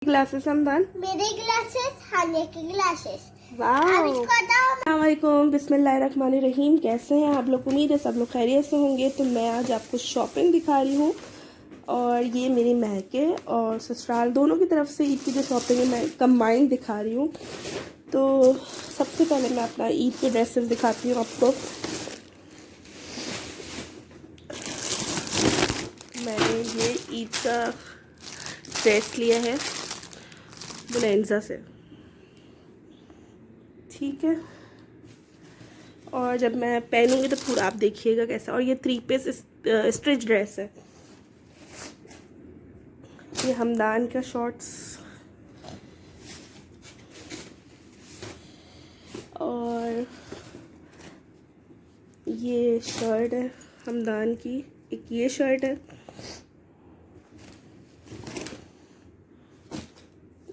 Glasses Hamdan, मेरे glasses, हानिया के glasses. वाह। अब इसको हटाओ। अस्सलामुअलैकुम, बिस्मिल्लाहिर्रहमानिर्रहीम। कैसे हैं आप लोग? उम्मीद है सब लोग खैरियत से होंगे। तो मैं आज आपको शॉपिंग दिखा रही हूँ और ये मेरी महके और ससुराल दोनों की तरफ से ईद की जो शॉपिंग है मैं कंबाइंड दिखा रही हूँ। तो सबसे पहले मैं अपना ईद के ड्रेसेस दिखाती हूँ आपको। मैंने ये ईद का ड्रेस लिया है बुलेंजा से, ठीक है। और जब मैं पहनूंगी तो पूरा आप देखिएगा कैसा। और ये 3 पीस स्ट्रिच ड्रेस है। ये हमदान का शॉर्ट्स और ये शर्ट है हमदान की। एक ये शर्ट है,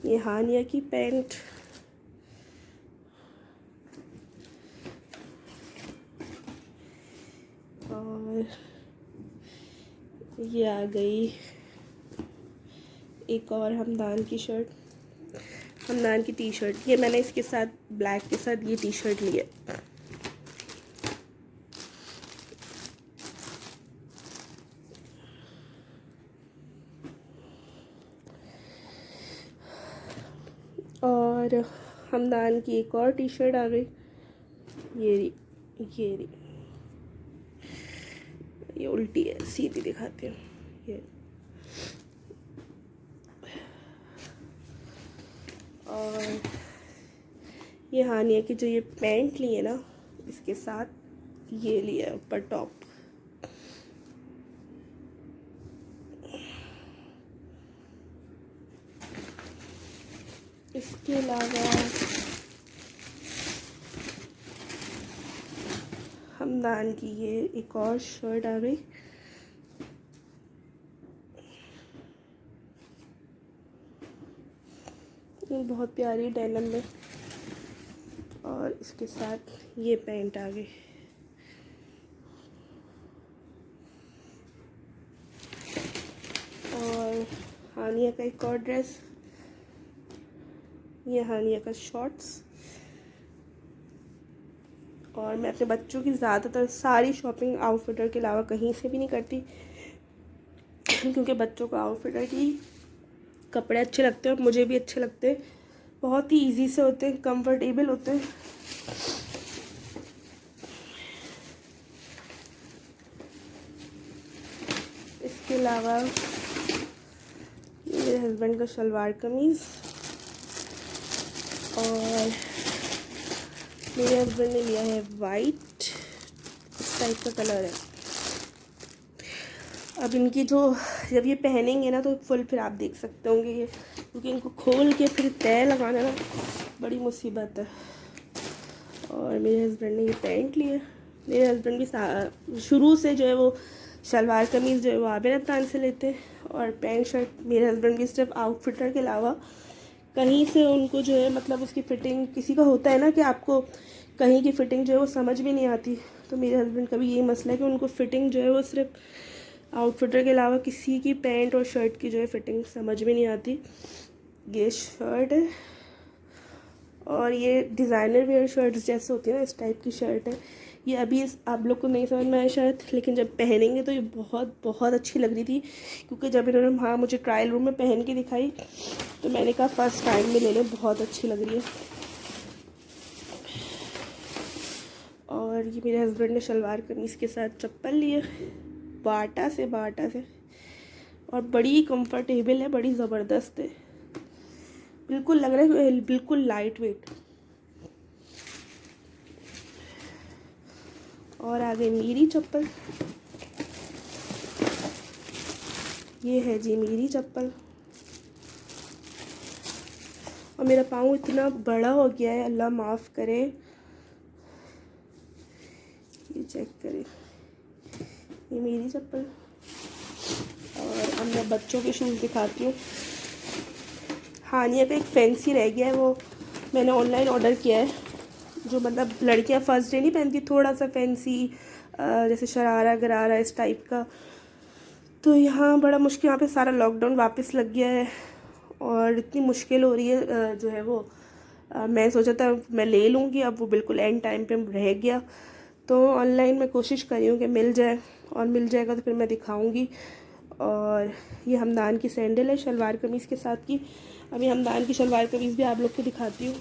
ये हानिया की पैंट, और ये आ गई एक और हमदान की शर्ट, हमदान की टी शर्ट। ये मैंने इसके साथ ब्लैक के साथ ये टी शर्ट ली है। और हमदान की एक और टी शर्ट आ गई, ये उल्टी है, सीधी दिखाती हूँ। ये और ये हानिया की जो ये पैंट ली है ना, इसके साथ ये लिया है ऊपर टॉप। इसके अलावा हमदान की ये एक और शर्ट आ गई, ये बहुत प्यारी डेनिम में, और इसके साथ ये पैंट आ गई। और हानिया का एक और ड्रेस, ये हानिया का शॉर्ट्स। और मैं अपने बच्चों की ज़्यादातर सारी शॉपिंग आउटफिटर के अलावा कहीं से भी नहीं करती, क्योंकि बच्चों को आउटफिटर की कपड़े अच्छे लगते हैं और मुझे भी अच्छे लगते हैं। बहुत ही इजी से होते हैं, कंफर्टेबल होते हैं। इसके अलावा मेरे हस्बैंड का शलवार कमीज़, और मेरे हस्बैंड ने लिया है वाइट, इस टाइप का कलर है। अब इनकी जो जब ये पहनेंगे ना तो फुल फिर आप देख सकते होंगे ये, क्योंकि इनको खोल के फिर तय लगाना ना बड़ी मुसीबत है। और मेरे हस्बैंड ने ये पैंट लिया। मेरे हस्बैंड भी शुरू से जो है वो शलवार कमीज़ जो है वो आबिर अफ्तान से लेते हैं, और पैंट शर्ट मेरे हस्बैंड भी सिर्फ आउटफिटर के अलावा कहीं से उनको जो है मतलब उसकी फ़िटिंग, किसी का होता है ना कि आपको कहीं की फ़िटिंग जो है वो समझ भी नहीं आती। तो मेरे हस्बैंड का भी यही मसला है कि उनको फ़िटिंग जो है वो सिर्फ आउटफिटर के अलावा किसी की पैंट और शर्ट की जो है फ़िटिंग समझ में नहीं आती। ये शर्ट है, और ये डिज़ाइनर वेयर शर्ट्स जैसे होती है ना, इस टाइप की शर्ट है। ये अभी आप लोग को नहीं समझ में आया शायद, लेकिन जब पहनेंगे तो ये बहुत बहुत अच्छी लग रही थी, क्योंकि जब इन्होंने वहाँ मुझे ट्रायल रूम में पहन के दिखाई तो मैंने कहा फ़र्स्ट टाइम में ले लें, बहुत अच्छी लग रही है। और ये मेरे हस्बैंड ने शलवार कमीज़ के साथ चप्पल ली है बाटा से, और बड़ी कंफर्टेबल है, बड़ी ज़बरदस्त है, बिल्कुल लग रहा है बिल्कुल लाइट वेट। और आगे मेरी चप्पल, ये है जी मेरी चप्पल। और मेरा पाँव इतना बड़ा हो गया है, अल्लाह माफ़ करे। ये चेक करें, ये मेरी चप्पल। और अब मैं बच्चों के शूज़ दिखाती हूँ। हानिया का एक फैंसी रह गया है, वो मैंने ऑनलाइन ऑर्डर किया है, जो मतलब लड़कियां फर्स्ट डे नहीं पहनती, थोड़ा सा फैंसी जैसे शरारा गरारा इस टाइप का। तो यहाँ बड़ा मुश्किल, यहाँ पे सारा लॉकडाउन वापस लग गया है और इतनी मुश्किल हो रही है जो है वो मैं सोचा था मैं ले लूँगी, अब वो बिल्कुल एंड टाइम पे रह गया। तो ऑनलाइन मैं कोशिश कर रही हूँ कि मिल जाए, और मिल जाएगा तो फिर मैं दिखाऊँगी। और ये हमदान की सैंडल है शलवार कमीज़ के साथ की। अभी हमदान की शलवार कमीज़ भी आप लोग को दिखाती हूँ।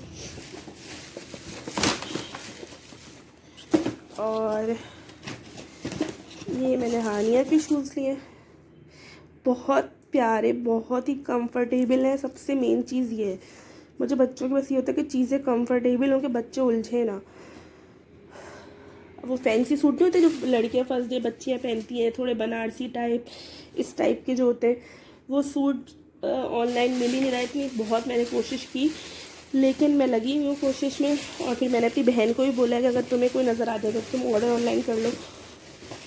और ये मैंने हानिया के शूज़ लिए, बहुत प्यारे, बहुत ही कंफर्टेबल हैं। सबसे मेन चीज़ ये है, मुझे बच्चों के बस ये होता है कि चीज़ें कंफर्टेबल हों कि बच्चे उलझे ना। वो फैंसी सूट नहीं होते जो लड़कियां फर्स्ट डे बच्चियां पहनती हैं, थोड़े बनारसी टाइप, इस टाइप के जो होते हैं, वो सूट ऑनलाइन मिल ही नहीं रहे थे। बहुत मैंने कोशिश की, लेकिन मैं लगी हुई हूँ कोशिश में। और फिर मैंने अपनी बहन को भी बोला कि अगर तुम्हें कोई नज़र आ जाएगा तो तुम ऑर्डर ऑनलाइन कर लो।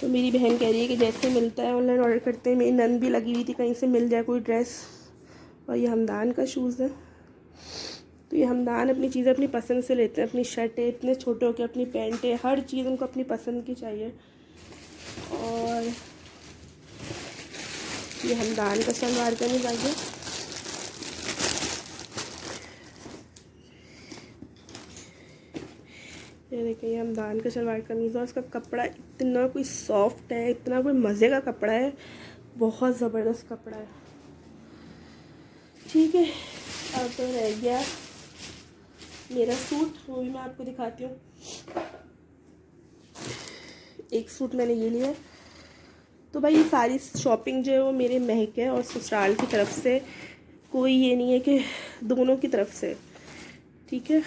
तो मेरी बहन कह रही है कि जैसे मिलता है ऑनलाइन ऑर्डर करते हैं। मेरी नंद भी लगी हुई थी कहीं से मिल जाए कोई ड्रेस। और ये हमदान का शूज़ है। तो ये हमदान अपनी चीज़ें अपनी पसंद से लेते हैं। अपनी शर्टें इतने छोटे होकर, अपनी पैंटें, हर चीज़ उनको अपनी पसंद की चाहिए। और ये हमदान का शलवार कमीज़ आ गया। ये देखिए, ये हमदान का शलवार कमीज़ है। उसका कपड़ा इतना कोई सॉफ्ट है, इतना कोई मज़े का कपड़ा है, बहुत ज़बरदस्त कपड़ा है। ठीक है, अब तो रह गया मेरा सूट, वो भी मैं आपको दिखाती हूँ। एक सूट मैंने ये लिया। तो भाई ये सारी शॉपिंग जो है वो मेरे महक है और ससुराल की तरफ से, कोई ये नहीं है कि दोनों की तरफ से, ठीक है।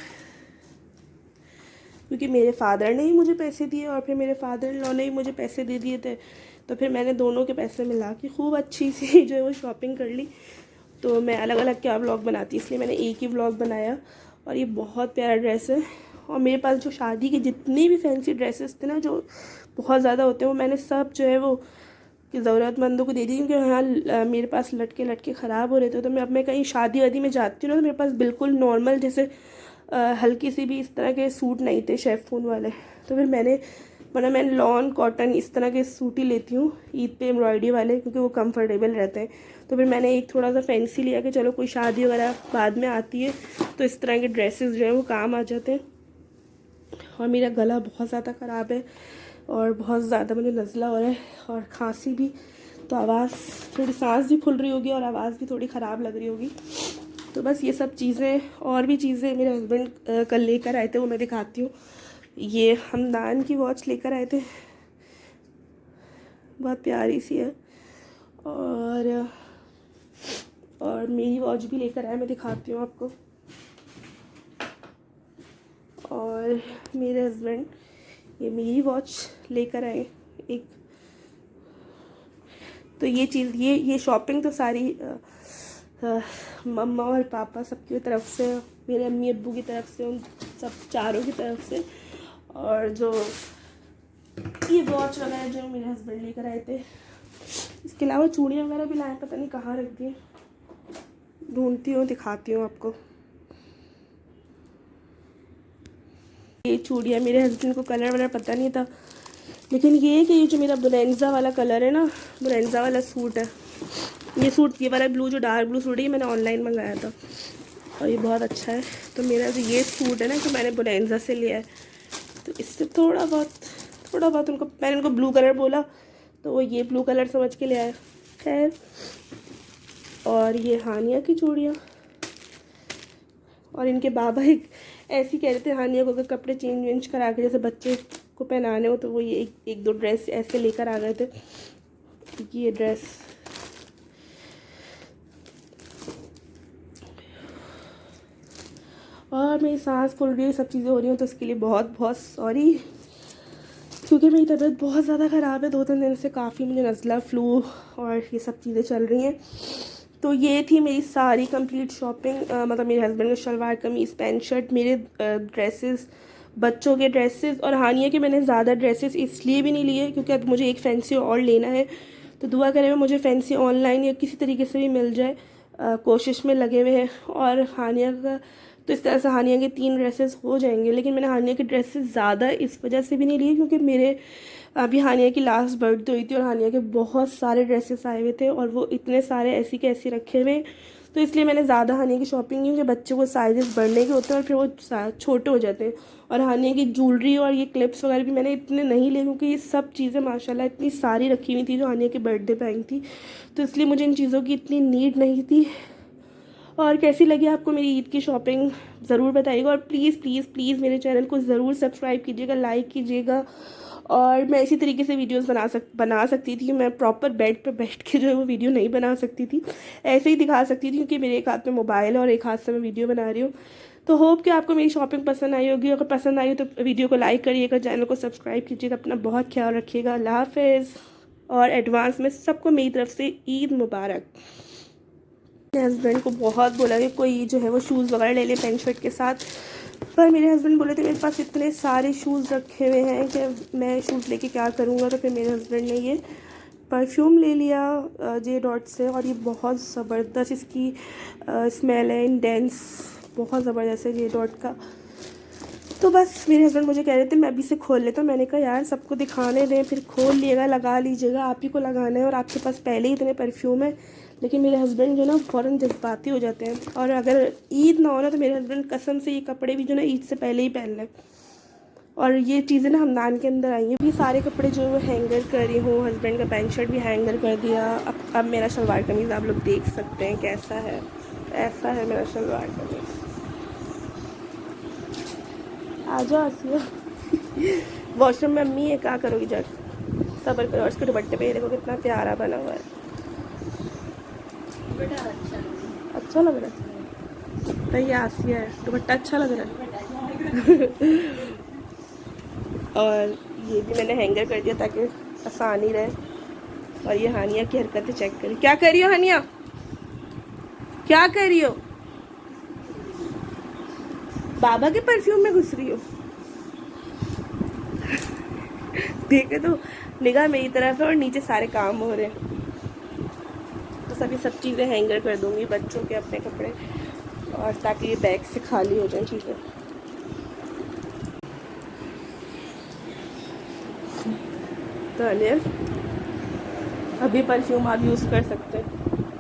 क्योंकि मेरे फादर ने ही मुझे पैसे दिए और फिर मेरे फादर इन लॉ ने ही मुझे पैसे दे दिए थे। तो फिर मैंने दोनों के पैसे मिला के खूब अच्छी सी जो है वो शॉपिंग कर ली। तो मैं अलग अलग क्या व्लॉग बनाती, इसलिए मैंने एक ही व्लॉग बनाया। और ये बहुत प्यारा ड्रेस है। और मेरे पास जो शादी के जितने भी फैंसी ड्रेसेस थे ना, जो बहुत ज़्यादा होते हैं, वो मैंने सब जो है वो कि ज़रूरतमंदों को दे दी। क्योंकि हाँ मेरे पास लटके ख़राब हो रहे थे। तो मैं कहीं शादी वादी में जाती हूँ ना, तो मेरे पास बिल्कुल नॉर्मल जैसे हल्की सी भी इस तरह के सूट नहीं थे शेफून वाले। तो फिर मैंने लॉन कॉटन इस तरह के सूट ही लेती हूँ ईद पे, एम्ब्रॉयडरी वाले, क्योंकि वो कंफर्टेबल रहते हैं। तो फिर मैंने एक थोड़ा सा फैंसी लिया कि चलो कोई शादी वगैरह बाद में आती है तो इस तरह के ड्रेसेस जो है वो काम आ जाते हैं। और मेरा गला बहुत ज़्यादा ख़राब है और बहुत ज़्यादा मुझे नज़ला हो रहा है और खांसी भी, तो आवाज़ थोड़ी, सांस भी फूल रही होगी और आवाज़ भी थोड़ी ख़राब लग रही होगी। तो बस ये सब चीज़ें और भी चीज़ें मेरे हस्बैंड कल लेकर आए थे, वो मैं दिखाती हूँ। ये हमदान की वॉच लेकर आए थे, बहुत प्यारी सी है। और मेरी वॉच भी लेकर आए, मैं दिखाती हूँ आपको। और मेरे हस्बैंड ये मेरी वॉच लेकर आए एक। तो ये चीज़, ये शॉपिंग तो सारी मम्मा और पापा सबकी तरफ से, मेरे अम्मी अब्बू की तरफ से, उन सब चारों की तरफ से। और जो ये वॉच वगैरह जो मेरे हस्बैंड लेकर आए थे, इसके अलावा चूड़ियाँ वगैरह भी लाए, पता नहीं कहाँ रख दी, ढूंढती हूँ दिखाती हूँ आपको। ये चूड़ियाँ मेरे हस्बैंड को कलर वलर पता नहीं था, लेकिन ये है कि ये जो मेरा बोरेंजा वाला कलर है ना, बोरेंजा वाला सूट है, ये वाला ब्लू, जो डार्क ब्लू सूट है, ये मैंने ऑनलाइन मंगाया था और ये बहुत अच्छा है। तो मेरा जो ये सूट है ना, जो मैंने बोरेंजा से लिया है, तो इससे थोड़ा बहुत मैंने उनको ब्लू कलर बोला तो वो ये ब्लू कलर समझ के ले आया। खैर, और ये हानिया की चूड़ियाँ। और इनके बाबा एक ऐसी कह रहे थे हानिया को, अगर कपड़े चेंज वेंज करा के जैसे बच्चे को पहनाने हो, तो वो ये एक दो ड्रेस ऐसे लेकर आ गए थे। ये ड्रेस, और मेरी सांस फूल रही है, सब चीज़ें हो रही हैं, तो उसके लिए बहुत बहुत सॉरी। क्योंकि मेरी तबीयत बहुत ज़्यादा ख़राब है, 2-3 दिन से काफ़ी मुझे नज़ला, फ्लू और ये सब चीज़ें चल रही हैं। तो ये थी मेरी सारी कंप्लीट शॉपिंग। मतलब मेरे हस्बैंड के शलवार कमीज़, पैंट शर्ट, मेरे ड्रेसेस, बच्चों के ड्रेसेस। और हानिया के मैंने ज़्यादा ड्रेसेस इसलिए भी नहीं लिए क्योंकि अब मुझे एक फैंसी और लेना है। तो दुआ करें मुझे फैंसी ऑनलाइन या किसी तरीके से भी मिल जाए, कोशिश में लगे हुए हैं। और हानिया का तो इस तरह से हानिया के 3 ड्रेसेस हो जाएंगे। लेकिन मैंने हानिया के ड्रेसेस ज़्यादा इस वजह से भी नहीं लिए क्योंकि मेरे अभी हानिया की लास्ट बर्थडे हुई थी और हानिया के बहुत सारे ड्रेसेस आए हुए थे और वो इतने सारे ऐसी के ऐसी रखे हुए, तो इसलिए मैंने ज़्यादा हानिया की शॉपिंग की, क्योंकि बच्चों को साइजेस बढ़ने के होते हैं और फिर वो छोटे हो जाते हैं। और हानिया की ज्वेलरी और ये क्लिप्स वगैरह भी मैंने इतने नहीं लिए, क्योंकि ये सब चीज़ें माशाल्लाह इतनी सारी रखी हुई थी जो हानिया के बर्थडे पे आई थी, तो इसलिए मुझे इन चीज़ों की इतनी नीड नहीं थी। और कैसी लगी आपको मेरी ईद की शॉपिंग ज़रूर बताइएगा, और प्लीज़ प्लीज़ प्लीज़ मेरे चैनल को ज़रूर सब्सक्राइब कीजिएगा, लाइक कीजिएगा। और मैं इसी तरीके से वीडियोस बना सकती थी। मैं प्रॉपर बेड पे बैठ के जो है वो वीडियो नहीं बना सकती थी, ऐसे ही दिखा सकती थी, क्योंकि मेरे एक हाथ में मोबाइल है और एक हाथ से मैं वीडियो बना रही हूँ। तो होप कि आपको मेरी शॉपिंग पसंद आई होगी। अगर पसंद आई हो तो वीडियो को लाइक करिएगा, चैनल को सब्सक्राइब कीजिएगा। अपना बहुत ख्याल रखिएगा। अल्लाह हाफ़िज़। और एडवांस में सबको मेरी तरफ से ईद मुबारक। मेरे हस्बैंड को बहुत बोला कि कोई जो है वो शूज़ वगैरह ले ले पैंट शर्ट के साथ, पर मेरे हस्बैंड बोले थे मेरे पास इतने सारे शूज़ रखे हुए हैं कि मैं शूज़ लेके क्या करूँगा। तो फिर मेरे हस्बैंड ने ये परफ्यूम ले लिया जे डॉट से, और ये बहुत ज़बरदस्त इसकी स्मेल है, इंडेंस बहुत ज़बरदस्त है जे डॉट का। तो बस मेरे हस्बैंड मुझे कह रहे थे मैं अभी से खोल लेता हूँ। मैंने कहा यार सबको दिखाने दें, फिर खोल लिएगा, लगा लीजिएगा, आप ही को लगाना है और आपके पास पहले ही इतने परफ्यूम है। लेकिन मेरे हस्बैंड जो ना फ़ौरन जज्बाती हो जाते हैं, और अगर ईद ना हो ना तो मेरे हस्बैंड कसम से ये कपड़े भी जो ना ईद से पहले ही पहन लें। और ये चीज़ें ना हमदान के अंदर आई हैं। ये सारे कपड़े जो है हैंगर कर रही हूँ, हस्बैंड का पैंट शर्ट भी हैंगर कर दिया। अब मेरा शलवार कमीज़ आप लोग देख सकते हैं कैसा है, ऐसा है मेरा शलवार कमीज़। आ जाओ आसिया। वॉशरूम में अम्मी है, क्या करोगी जब, सब्र करो। और इसके दुपट्टे पे देखो कितना प्यारा बना हुआ है, अच्छा लग रहा है। तो ये आसिया है, दुपट्टा अच्छा लग रहा है। और ये भी मैंने हैंगर कर दिया ताकि आसानी रहे। और ये हानिया की हरकतें चेक करी, क्या कर रही हो हानिया, क्या कर रही हो, बाबा के परफ्यूम में घुस रही हो। देखे तो निगाह मेरी तरफ है और नीचे सारे काम हो रहे हैं। तो सभी सब चीज़ें हैंगर कर दूंगी, बच्चों के अपने कपड़े, और ताकि ये बैग से खाली हो जाए चीज़ें। तो अनिल अभी परफ्यूम आप यूज़ कर सकते हैं।